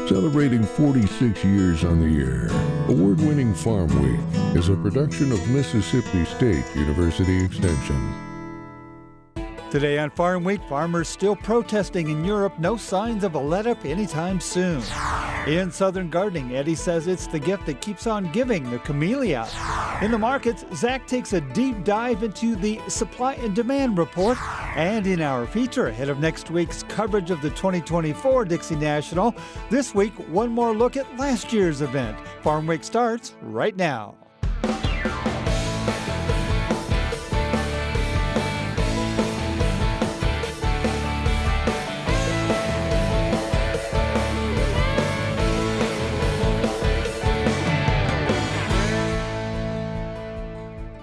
Celebrating 46 years on the air, award-winning Farmweek is a production of Mississippi State University Extension. Today on Farm Week, farmers still protesting in Europe, no signs of a let-up anytime soon. In Southern Gardening, Eddie says it's the gift that keeps on giving, the Camellia. In the markets, Zach takes a deep dive into the supply and demand report. And in our feature ahead of next week's coverage of the 2024 Dixie National, this week, one more look at last year's event. Farm Week starts right now.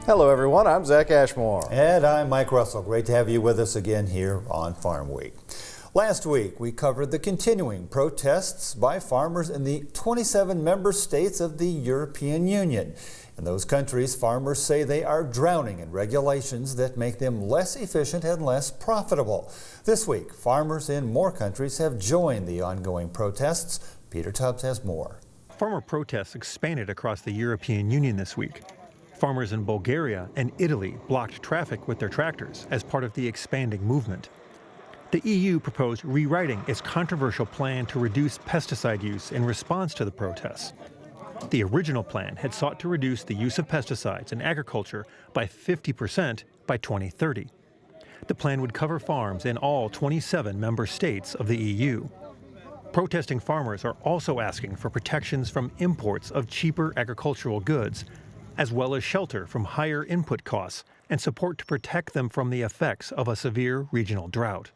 Hello everyone, I'm Zach Ashmore. And I'm Mike Russell. Great to have you with us again here on Farm Week. Last week we covered the continuing protests by farmers in the 27 member states of the European Union. In those countries, farmers say they are drowning in regulations that make them less efficient and less profitable. This week, farmers in more countries have joined the ongoing protests. Peter Tubbs has more. Farmer protests expanded across the European Union this week. Farmers in Bulgaria and Italy blocked traffic with their tractors as part of the expanding movement. The EU proposed rewriting its controversial plan to reduce pesticide use in response to the protests. The original plan had sought to reduce the use of pesticides in agriculture by 50% by 2030. The plan would cover farms in all 27 member states of the EU. Protesting farmers are also asking for protections from imports of cheaper agricultural goods, as well as shelter from higher input costs and support to protect them from the effects of a severe regional drought.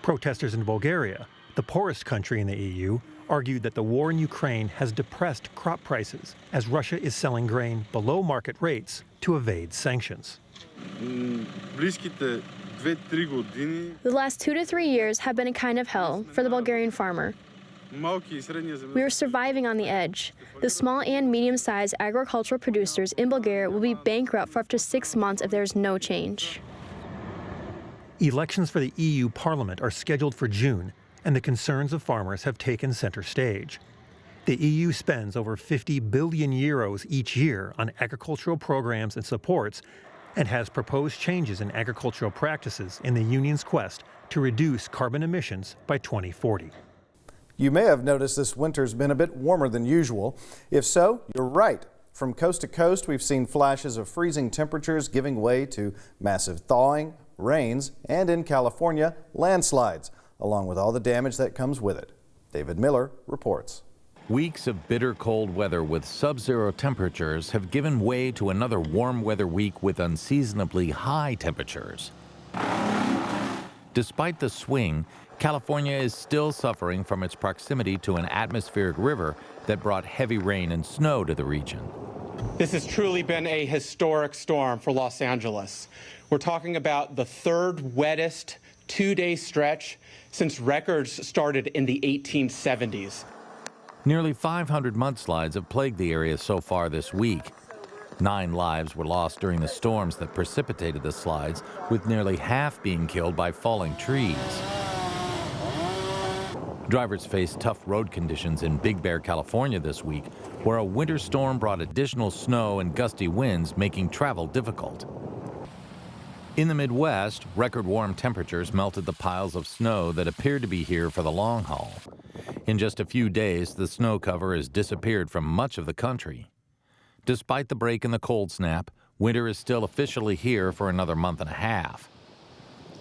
Protesters in Bulgaria, the poorest country in the EU, argued that the war in Ukraine has depressed crop prices as Russia is selling grain below market rates to evade sanctions. The last 2 to 3 years have been a kind of hell for the Bulgarian farmer. We are surviving on the edge. The small and medium-sized agricultural producers in Bulgaria will be bankrupt for up to 6 months if there is no change. Elections for the EU Parliament are scheduled for June, and the concerns of farmers have taken center stage. The EU spends over 50 billion euros each year on agricultural programs and supports, and has proposed changes in agricultural practices in the union's quest to reduce carbon emissions by 2040. You may have noticed this winter's been a bit warmer than usual. If so, you're right. From coast to coast, we've seen flashes of freezing temperatures giving way to massive thawing, rains, and in California, landslides, along with all the damage that comes with it. David Miller reports. Weeks of bitter cold weather with sub-zero temperatures have given way to another warm weather week with unseasonably high temperatures. Despite the swing, California is still suffering from its proximity to an atmospheric river that brought heavy rain and snow to the region. This has truly been a historic storm for Los Angeles. We're talking about the third wettest 2-day stretch since records started in the 1870s. Nearly 500 mudslides have plagued the area so far this week. 9 lives were lost during the storms that precipitated the slides, with nearly half being killed by falling trees. Drivers faced tough road conditions in Big Bear, California this week, where a winter storm brought additional snow and gusty winds, making travel difficult. In the Midwest, record warm temperatures melted the piles of snow that appeared to be here for the long haul. In just a few days, the snow cover has disappeared from much of the country. Despite the break in the cold snap, winter is still officially here for another month and a half.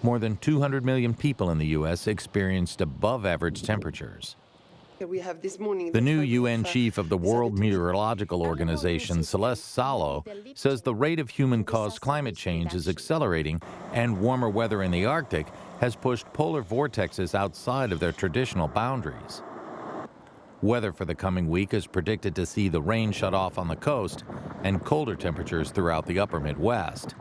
More than 200 million people in the U.S. experienced above-average temperatures. The new UN chief of the World Meteorological Organization, Celeste Salo, says the rate of human-caused climate change is accelerating, and warmer weather in the Arctic has pushed polar vortexes outside of their traditional boundaries. Weather for the coming week is predicted to see the rain shut off on the coast and colder temperatures throughout the upper Midwest.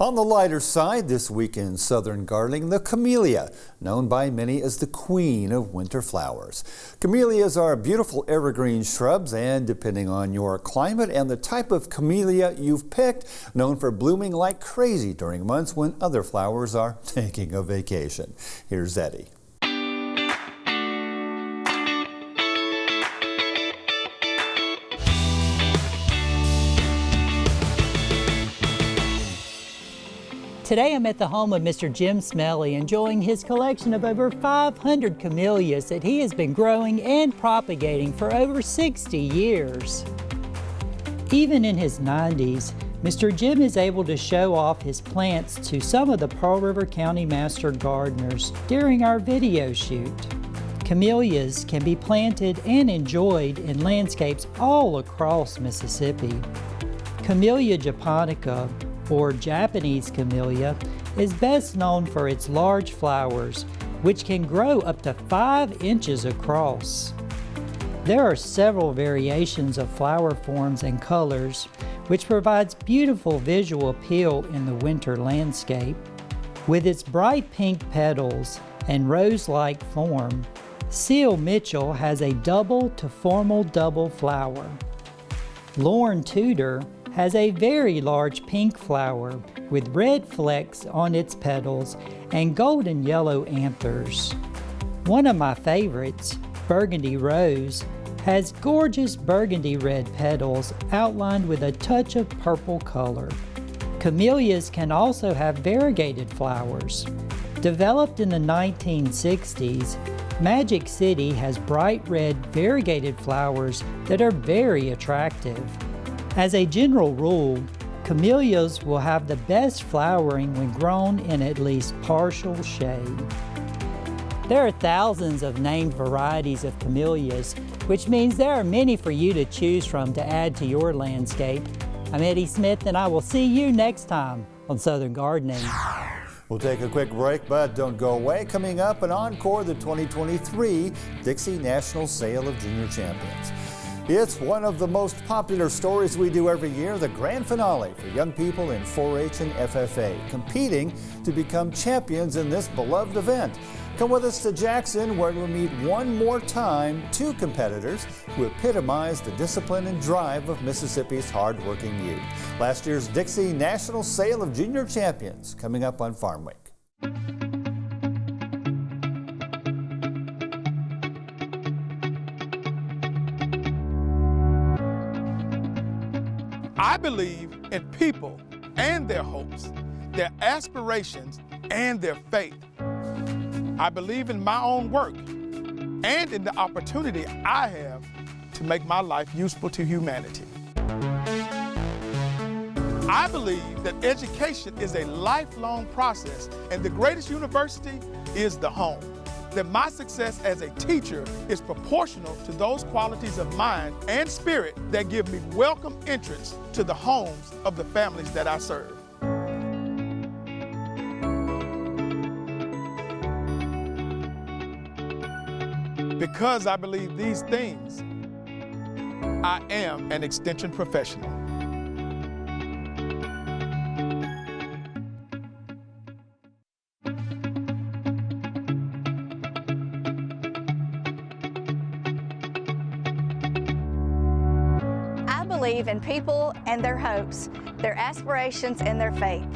On the lighter side, this week in Southern Gardening, the Camellia, known by many as the queen of winter flowers. Camellias are beautiful evergreen shrubs, and depending on your climate and the type of camellia you've picked, known for blooming like crazy during months when other flowers are taking a vacation. Here's Eddie. Today I'm at the home of Mr. Jim Smelly, enjoying his collection of over 500 camellias that he has been growing and propagating for over 60 years. Even in his 90s, Mr. Jim is able to show off his plants to some of the Pearl River County Master Gardeners during our video shoot. Camellias can be planted and enjoyed in landscapes all across Mississippi. Camellia japonica, or Japanese camellia, is best known for its large flowers, which can grow up to 5 inches across. There are several variations of flower forms and colors, which provides beautiful visual appeal in the winter landscape. With its bright pink petals and rose-like form, Seal Mitchell has a double to formal double flower. Lorne Tudor has a very large pink flower with red flecks on its petals and golden yellow anthers. One of my favorites, Burgundy Rose, has gorgeous burgundy red petals outlined with a touch of purple color. Camellias can also have variegated flowers. Developed in the 1960s, Magic City has bright red variegated flowers that are very attractive. As a general rule, camellias will have the best flowering when grown in at least partial shade. There are thousands of named varieties of camellias, which means there are many for you to choose from to add to your landscape. I'm Eddie Smith, and I will see you next time on Southern Gardening. We'll take a quick break, but don't go away. Coming up, an encore of the 2023 Dixie National Sale of Junior Champions. It's one of the most popular stories we do every year, the grand finale for young people in 4-H and FFA, competing to become champions in this beloved event. Come with us to Jackson, where we'll meet one more time 2 competitors who epitomize the discipline and drive of Mississippi's hard-working youth. Last year's Dixie National Sale of Junior Champions, coming up on Farm Week. I believe in people and their hopes, their aspirations and their faith. I believe in my own work and in the opportunity I have to make my life useful to humanity. I believe that education is a lifelong process, and the greatest university is the home. That my success as a teacher is proportional to those qualities of mind and spirit that give me welcome entrance to the homes of the families that I serve. Because I believe these things, I am an extension professional. I believe in people and their hopes, their aspirations and their faith.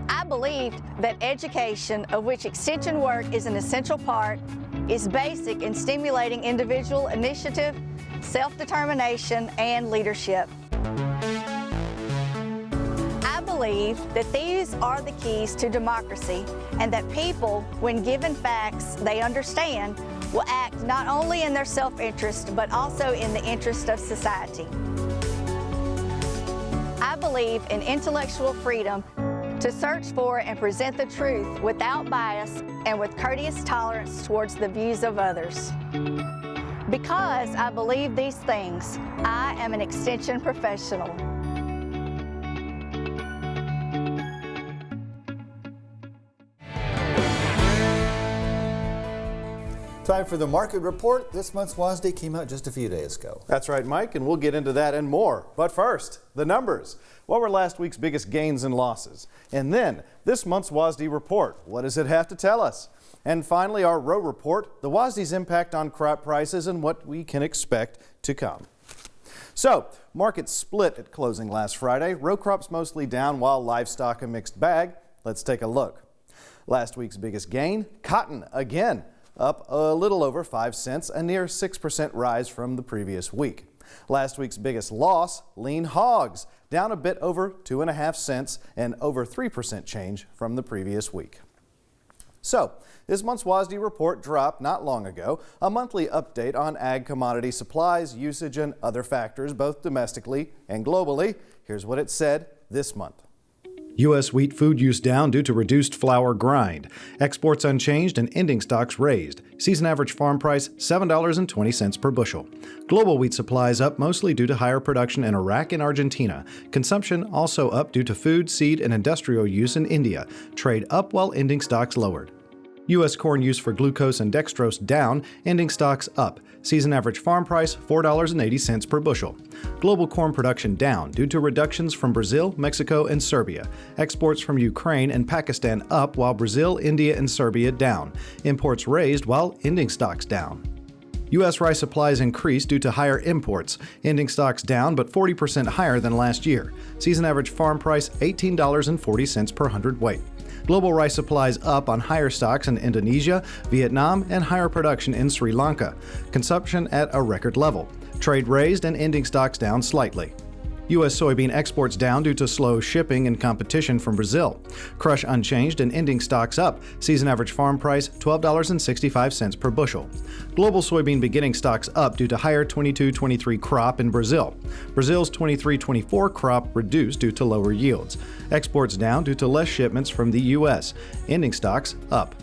I believe that education, of which extension work is an essential part, is basic in stimulating individual initiative, self-determination, and leadership. I believe that these are the keys to democracy, and that people, when given facts they understand, will act not only in their self-interest, but also in the interest of society. I believe in intellectual freedom to search for and present the truth without bias and with courteous tolerance towards the views of others. Because I believe these things, I am an extension professional. Time for the market report. This month's WASDE came out just a few days ago. That's right, Mike, and we'll get into that and more. But first, the numbers. What were last week's biggest gains and losses? And then, this month's WASDE report. What does it have to tell us? And finally, our row report, the WASDE's impact on crop prices and what we can expect to come. So, markets split at closing last Friday. Row crops mostly down, while livestock a mixed bag. Let's take a look. Last week's biggest gain, cotton again, up a little over 5 cents, a near 6% rise from the previous week. Last week's biggest loss, lean hogs, down a bit over 2.5 cents and over 3% change from the previous week. So, this month's WASDE report dropped not long ago, a monthly update on ag commodity supplies, usage, and other factors, both domestically and globally. Here's what it said this month. U.S. wheat food use down due to reduced flour grind. Exports unchanged and ending stocks raised. Season average farm price $7.20 per bushel. Global wheat supplies up mostly due to higher production in Iraq and Argentina. Consumption also up due to food, seed, and industrial use in India. Trade up while ending stocks lowered. U.S. corn use for glucose and dextrose down, ending stocks up. Season average farm price $4.80 per bushel. Global corn production down due to reductions from Brazil, Mexico, and Serbia. Exports from Ukraine and Pakistan up while Brazil, India, and Serbia down. Imports raised while ending stocks down. U.S. rice supplies increased due to higher imports, ending stocks down but 40% higher than last year. Season average farm price $18.40 per hundredweight. Global rice supplies up on higher stocks in Indonesia, Vietnam, and higher production in Sri Lanka. Consumption at a record level. Trade raised and ending stocks down slightly. U.S. soybean exports down due to slow shipping and competition from Brazil. Crush unchanged and ending stocks up. Season average farm price $12.65 per bushel. Global soybean beginning stocks up due to higher 22-23 crop in Brazil. Brazil's 23-24 crop reduced due to lower yields. Exports down due to less shipments from the U.S. Ending stocks up.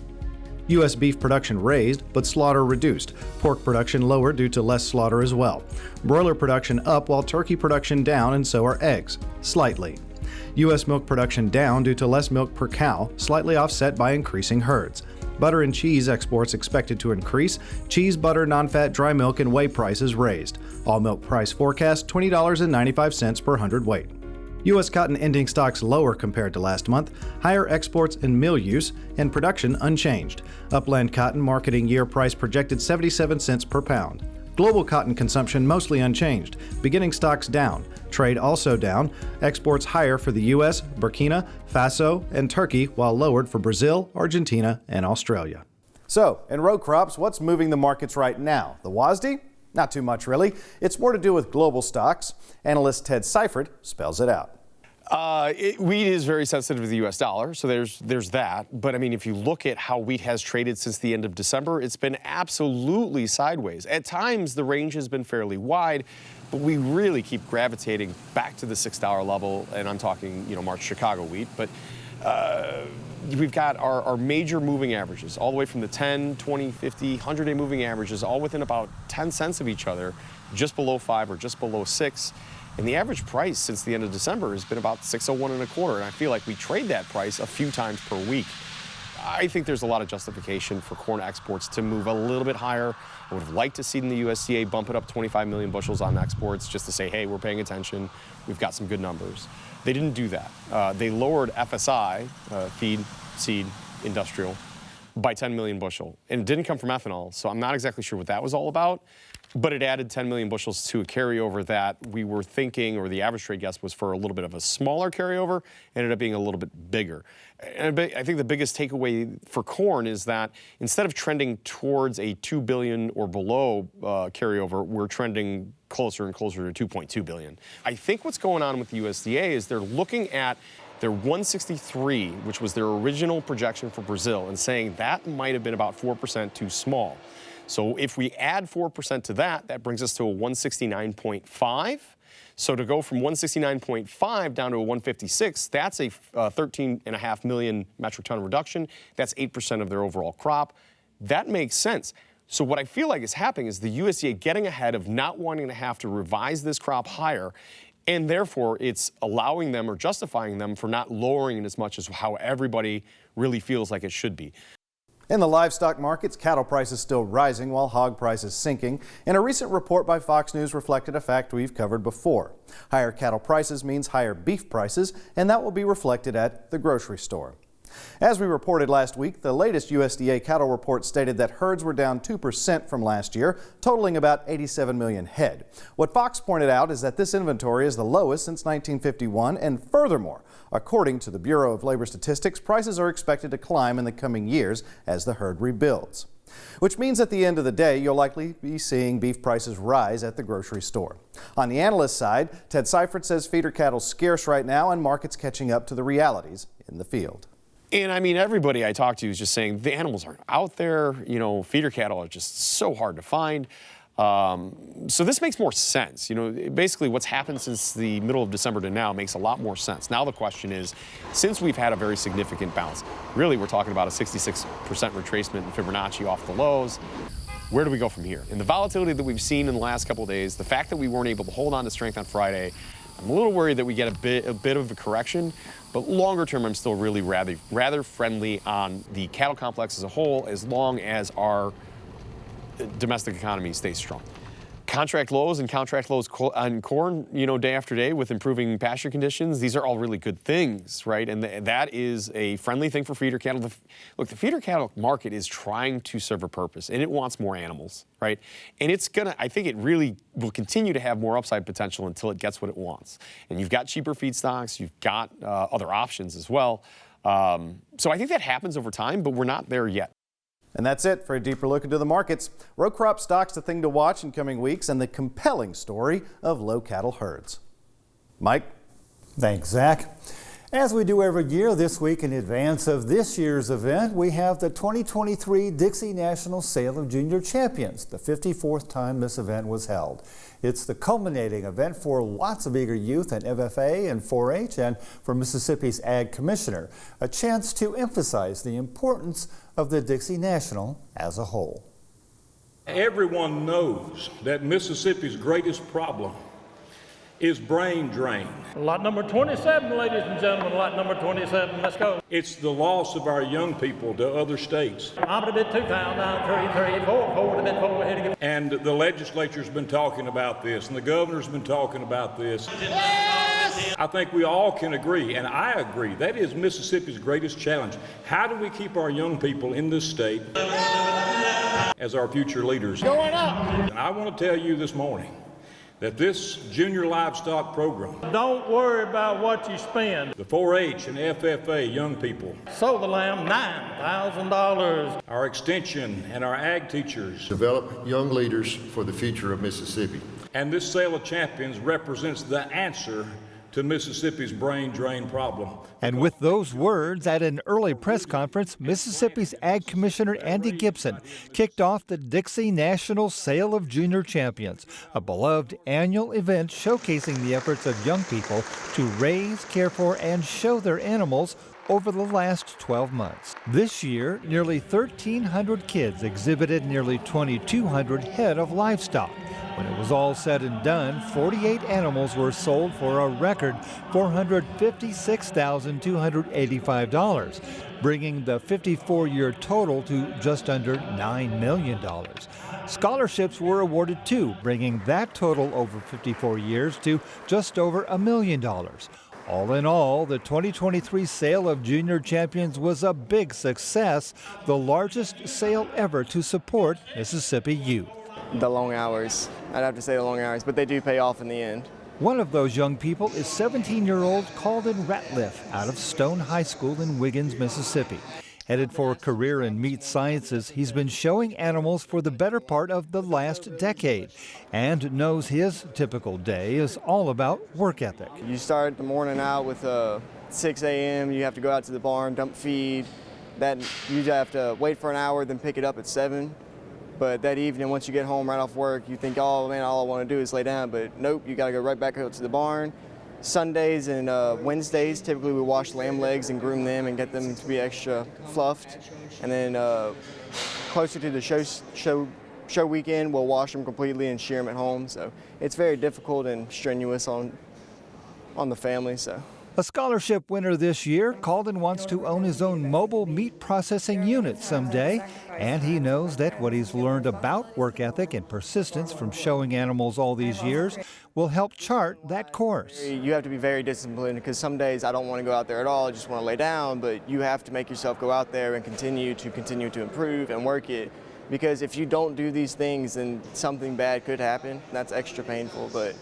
U.S. beef production raised, but slaughter reduced. Pork production lower due to less slaughter as well. Broiler production up while turkey production down, and so are eggs, slightly. U.S. milk production down due to less milk per cow, slightly offset by increasing herds. Butter and cheese exports expected to increase. Cheese, butter, non-fat, dry milk, and whey prices raised. All milk price forecast $20.95 per hundredweight. U.S. cotton ending stocks lower compared to last month, higher exports and mill use, and production unchanged. Upland cotton marketing year price projected 77 cents per pound. Global cotton consumption mostly unchanged, beginning stocks down. Trade also down, exports higher for the U.S., Burkina Faso, and Turkey, while lowered for Brazil, Argentina, and Australia. So, in row crops, what's moving the markets right now? The WASDE? Not too much, really. It's more to do with global stocks. Analyst Ted Seifert spells it out. Wheat is very sensitive to the U.S. dollar, so there's that. But, I mean, if you look at how wheat has traded since the end of December, it's been absolutely sideways. At times, the range has been fairly wide, but we really keep gravitating back to the $6 level, and I'm talking, March Chicago wheat. But we've got our major moving averages, all the way from the 10, 20, 50, 100-day moving averages, all within about 10 cents of each other, just below 5 or just below 6. And the average price since the end of December has been about $6.0125, and I feel like we trade that price a few times per week. I think there's a lot of justification for corn exports to move a little bit higher. I would have liked to see the USDA bump it up 25 million bushels on exports just to say, hey, we're paying attention. We've got some good numbers. They didn't do that. They lowered FSI, feed, seed, industrial, by 10 million bushel. And it didn't come from ethanol, so I'm not exactly sure what that was all about. But it added 10 million bushels to a carryover that we were thinking, or the average trade guess was for a little bit of a smaller carryover, ended up being a little bit bigger. And I think the biggest takeaway for corn is that instead of trending towards a 2 billion or below carryover, we're trending closer and closer to 2.2 billion. I think what's going on with the USDA is they're looking at their 163, which was their original projection for Brazil, and saying that might have been about 4% too small. So if we add 4% to that, that brings us to a 169.5. So to go from 169.5 down to a 156, that's a 13.5 million metric ton reduction. That's 8% of their overall crop. That makes sense. So what I feel like is happening is the USDA getting ahead of not wanting to have to revise this crop higher, and therefore it's allowing them or justifying them for not lowering it as much as how everybody really feels like it should be. In the livestock markets, cattle prices still rising while hog prices sinking. And a recent report by Fox News reflected a fact we've covered before. Higher cattle prices means higher beef prices, and that will be reflected at the grocery store. As we reported last week, the latest USDA cattle report stated that herds were down 2% from last year, totaling about 87 million head. What Fox pointed out is that this inventory is the lowest since 1951, and furthermore, according to the Bureau of Labor Statistics, prices are expected to climb in the coming years as the herd rebuilds. which means at the end of the day, you'll likely be seeing beef prices rise at the grocery store. On the analyst side, Ted Seifert says feeder cattle scarce right now and markets catching up to the realities in the field. And I mean, everybody I talk to is just saying the animals aren't out there. You know, feeder cattle are just so hard to find. So this makes more sense. You know, basically what's happened since the middle of December to now makes a lot more sense. Now the question is, since we've had a very significant bounce, really we're talking about a 66% retracement in Fibonacci off the lows, where do we go from here? And the volatility that we've seen in the last couple of days, the fact that we weren't able to hold on to strength on Friday, I'm a little worried that we get a bit of a correction, but longer term, I'm still really rather friendly on the cattle complex as a whole, as long as our domestic economy stays strong. Contract lows and contract lows on corn, you know, day after day with improving pasture conditions. These are all really good things, right? And that is a friendly thing for feeder cattle. Look, the feeder cattle market is trying to serve a purpose, and it wants more animals, right? And it's gonna, I think it really will continue to have more upside potential until it gets what it wants. And you've got cheaper feedstocks, you've got other options as well. So I think that happens over time, but we're not there yet. And that's it for a deeper look into the markets. Row crop stock's the thing to watch in coming weeks and the compelling story of low cattle herds. Mike? Thanks, Zach. As we do every year, this week in advance of this year's event, we have the 2023 Dixie National Sale of Junior Champions, the 54th time this event was held. It's the culminating event for lots of eager youth in FFA and 4-H and for Mississippi's Ag Commissioner, a chance to emphasize the importance of the Dixie National as a whole. Everyone knows that Mississippi's greatest problem is brain drain. Lot number 27, ladies and gentlemen, lot number 27, let's go. It's the loss of our young people to other states. And the legislature's been talking about this, and the governor's been talking about this. Yes! I think we all can agree, and I agree, that is Mississippi's greatest challenge. How do we keep our young people in this state as our future leaders? Going up! And I want to tell you this morning that this junior livestock program, don't worry about what you spend. The 4-H and FFA young people, sold the lamb $9,000. Our extension and our ag teachers develop young leaders for the future of Mississippi. And this sale of champions represents the answer to Mississippi's brain drain problem. And with those words, at an early press conference, Mississippi's Ag Commissioner Andy Gibson kicked off the Dixie National Sale of Junior Champions, a beloved annual event showcasing the efforts of young people to raise, care for, and show their animals over the last 12 months. This year, nearly 1,300 kids exhibited nearly 2,200 head of livestock. When it was all said and done, 48 animals were sold for a record $456,285, bringing the 54-year total to just under $9 million. Scholarships were awarded too, bringing that total over 54 years to just over $1 million. All in all, the 2023 Sale of Junior Champions was a big success, the largest sale ever to support Mississippi youth. The long hours. I'd have to say the long hours, but they do pay off in the end. One of those young people is 17-year-old Calden Ratliff out of Stone High School in Wiggins, Mississippi. Headed for a career in meat sciences, he's been showing animals for the better part of the last decade and knows his typical day is all about work ethic. You start the morning out with 6 a.m., you have to go out to the barn, dump feed. That you have to wait for an hour, then pick it up at 7. But that evening, once you get home right off work, you think, oh man, all I want to do is lay down. But nope, you got to go right back out to the barn. Sundays and Wednesdays, typically we wash lamb legs and groom them and get them to be extra fluffed. And then closer to the show weekend, we'll wash them completely and shear them at home. So it's very difficult and strenuous on the family. So. A scholarship winner this year, Calden wants to own his own mobile meat processing unit someday, and he knows that what he's learned about work ethic and persistence from showing animals all these years will help chart that course. You have to be very disciplined because some days I don't want to go out there at all, I just want to lay down, but you have to make yourself go out there and continue to improve and work it, because if you don't do these things, then something bad could happen. That's extra painful, but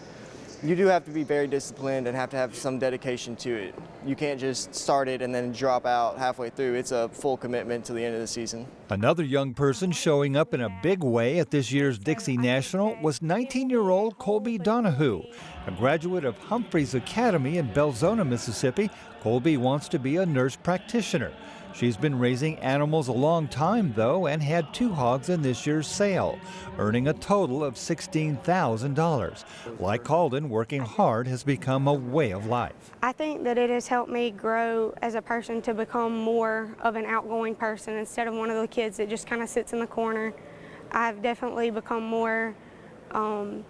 You do have to be very disciplined and have to have some dedication to it. You can't just start it and then drop out halfway through. It's a full commitment to the end of the season. Another young person showing up in a big way at this year's Dixie National was 19-year-old Colby Donahue. A graduate of Humphreys Academy in Belzona, Mississippi, Colby wants to be a nurse practitioner. She's been raising animals a long time, though, and had 2 hogs in this year's sale, earning a total of $16,000. Like Calden, working hard has become a way of life. I think that it has helped me grow as a person to become more of an outgoing person instead of one of the kids that just kind of sits in the corner. I've definitely become more, grown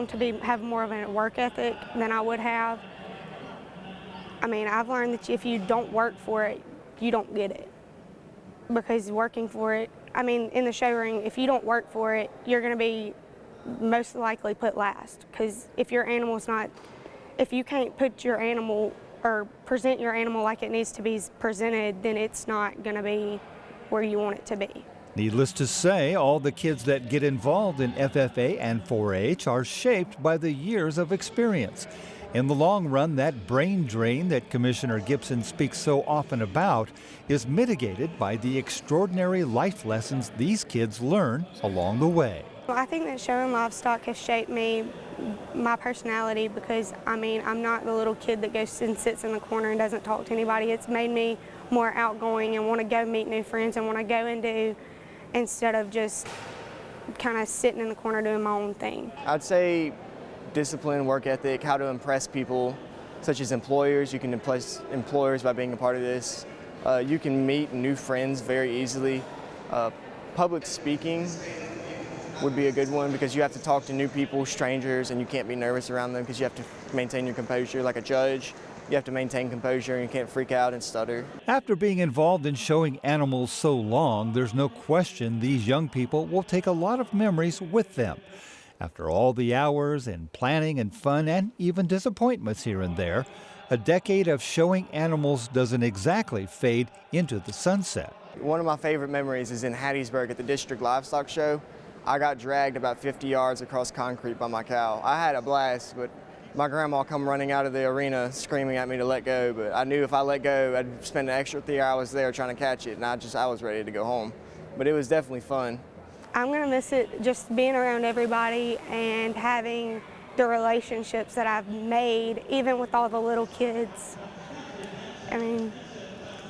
to have more of a work ethic than I would have. I mean, I've learned that if you don't work for it, you don't get it. Because working for it, I mean, in the show ring, if you don't work for it, you're going to be most likely put last. Because if your animal's not, if you can't put your animal or present your animal like it needs to be presented, then it's not going to be where you want it to be. Needless to say, all the kids that get involved in FFA and 4-H are shaped by the years of experience. In the long run, that brain drain that Commissioner Gibson speaks so often about is mitigated by the extraordinary life lessons these kids learn along the way. Well, I think that showing livestock has shaped me, my personality, because, I mean, I'm not the little kid that goes and sits in the corner and doesn't talk to anybody. It's made me more outgoing and want to go meet new friends and want to go and do, instead of just kind of sitting in the corner doing my own thing. I'd say discipline, work ethic, how to impress people, such as employers. You can impress employers by being a part of this. You can meet new friends very easily. Public speaking would be a good one because you have to talk to new people, strangers, and you can't be nervous around them because you have to maintain your composure. Like a judge, you have to maintain composure and you can't freak out and stutter. After being involved in showing animals so long, there's no question these young people will take a lot of memories with them. After all the hours and planning and fun and even disappointments here and there, a decade of showing animals doesn't exactly fade into the sunset. One of my favorite memories is in Hattiesburg at the District Livestock Show. I got dragged about 50 yards across concrete by my cow. I had a blast, but my grandma come running out of the arena screaming at me to let go, but I knew if I let go, I'd spend an extra 3 hours there trying to catch it, and I was ready to go home. But it was definitely fun. I'm going to miss it, just being around everybody and having the relationships that I've made, even with all the little kids. I mean,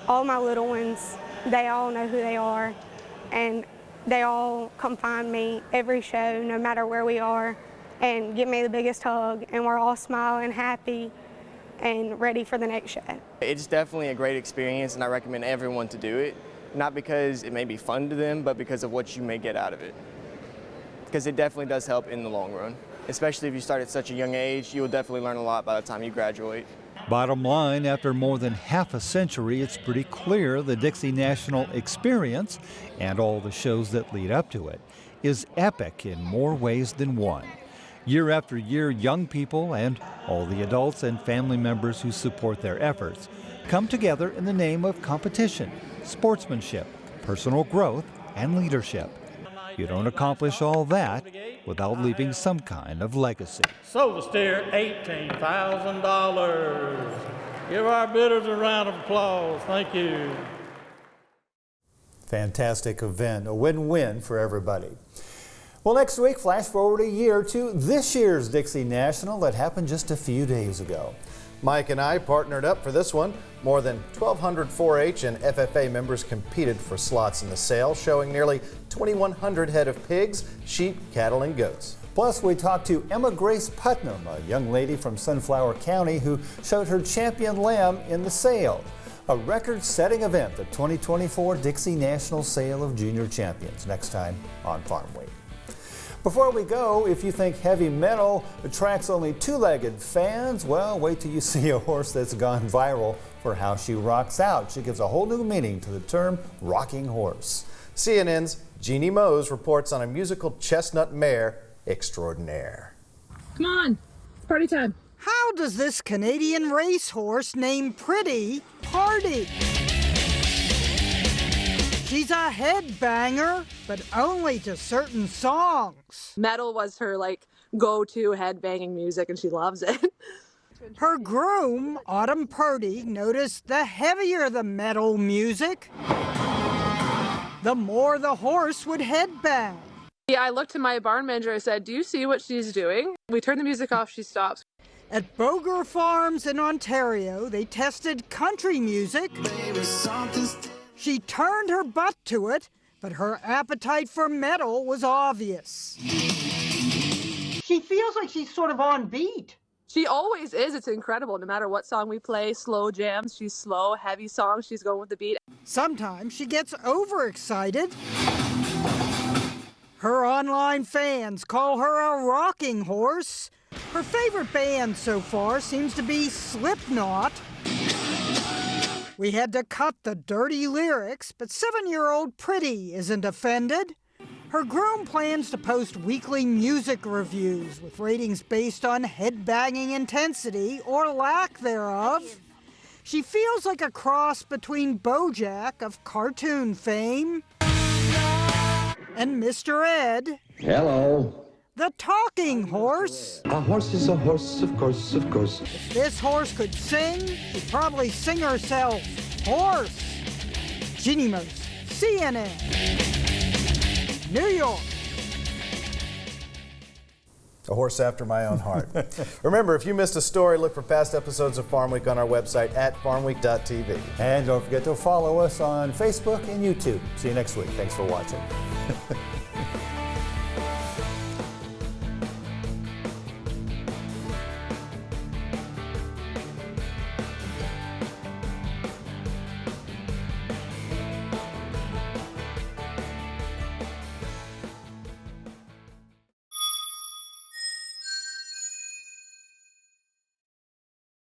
all my little ones, they all know who they are, and they all come find me every show, no matter where we are, and give me the biggest hug, and we're all smiling, happy, and ready for the next show. It's definitely a great experience, and I recommend everyone to do it. Not because it may be fun to them, but because of what you may get out of it. Because it definitely does help in the long run. Especially if you start at such a young age, you will definitely learn a lot by the time you graduate. Bottom line, after more than half a century, it's pretty clear the Dixie National experience, and all the shows that lead up to it, is epic in more ways than one. Year after year, young people and all the adults and family members who support their efforts come together in the name of competition, sportsmanship, personal growth, and leadership. You don't accomplish all that without leaving some kind of legacy. Sold the steer $18,000. Give our bidders a round of applause. Thank you. Fantastic event, a win-win for everybody. Well, next week, flash forward a year to this year's Dixie National that happened just a few days ago. Mike and I partnered up for this one. More than 1,200 4-H and FFA members competed for slots in the sale, showing nearly 2,100 head of pigs, sheep, cattle, and goats. Plus, we talked to Emma Grace Putnam, a young lady from Sunflower County who showed her champion lamb in the sale. A record-setting event, the 2024 Dixie National Sale of Junior Champions, next time on Farm Week. Before we go, if you think heavy metal attracts only two-legged fans, well, wait till you see a horse that's gone viral for how she rocks out. She gives a whole new meaning to the term rocking horse. CNN's Jeannie Mose reports on a musical chestnut mare extraordinaire. Come on, it's party time. How does this Canadian racehorse named Pretty party? She's a headbanger, but only to certain songs. Metal was her go-to head-banging music, and she loves it. Her groom, Autumn Purdy, noticed the heavier the metal music, the more the horse would headbang. Yeah, I looked to my barn manager. I said, "Do you see what she's doing?" We turn the music off, she stops. At Boger Farms in Ontario, they tested country music. She turned her butt to it, but her appetite for metal was obvious. She feels like she's sort of on beat. She always is. It's incredible. No matter what song we play, slow jams, she's slow, heavy songs, she's going with the beat. Sometimes she gets overexcited. Her online fans call her a rocking horse. Her favorite band so far seems to be Slipknot. We had to cut the dirty lyrics, but 7-year-old Pretty isn't offended. Her groom plans to post weekly music reviews with ratings based on headbanging intensity or lack thereof. She feels like a cross between Bojack of cartoon fame and Mr. Ed. Hello. The talking horse. A horse is a horse, of course, of course. If this horse could sing, she'd probably sing herself. Horse. Jeannie Mose, CNN. New York. A horse after my own heart. Remember, if you missed a story, look for past episodes of Farm Week on our website at farmweek.tv. And don't forget to follow us on Facebook and YouTube. See you next week. Thanks for watching.